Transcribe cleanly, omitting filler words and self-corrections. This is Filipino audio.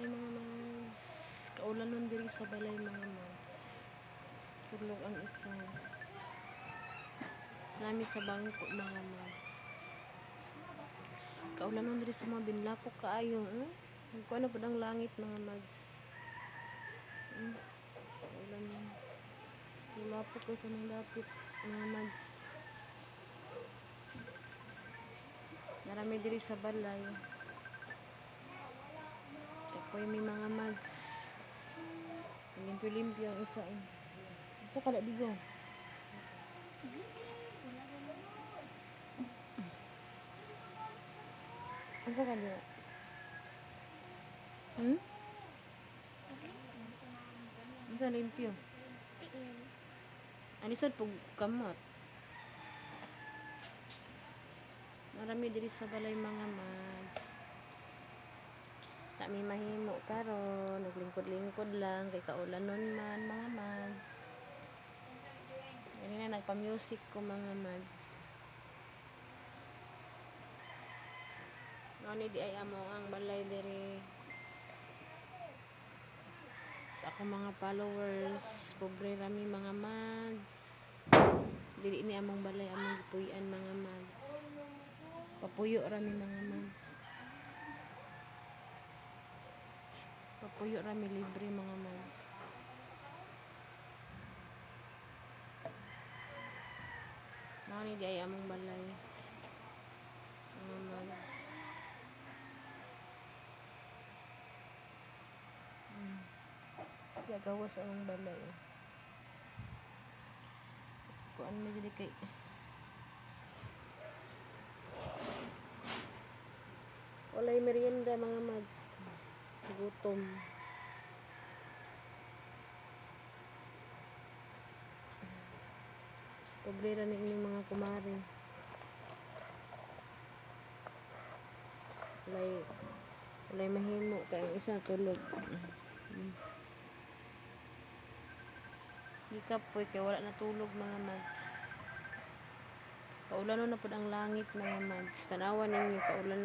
Ay mga mags, kaulanon diri sa balay mga mags. Tulog ang isa. Nami sa bangko mga mags. Kaulanon diri sa mga binlapok kaayo. Nagkuha na po ang langit mga mags. Kaulanon. Binlapok ko sa mga dapit mga mags. Narami diri sa balay. Kapoy may mga mags. Limpyo-limpyo ang isa eh. Ito kada digo. Asa ka diyo? Asa limpyo? Anisod po kamot. Marami diri sa balay mga mags. Tak may mahimo karon, naglingkod-lingkod lang kay kaulanon man mga mags. Yan na nagpa-music ko mga mags. Noni di ay amo ang balay diri. Sa ako mga followers, pobre rami mga mags. Dili ni among balay among gipuy-an mga mags. Papuyo rami mga mags. Papuyo rami libre mga mags. Nani di ay among balay. Mga mags. Gagawas among balay. Kuan mo dili kay walay merienda mga mags. Gutom. Pobre ra ni inyong mga kumare. Walay mahimo kay ang isa tulog. Di kapoy kay wala natulog mga mags. Kaulanon na pud ang langit mga mags. Tanawan ninyo kaulanon.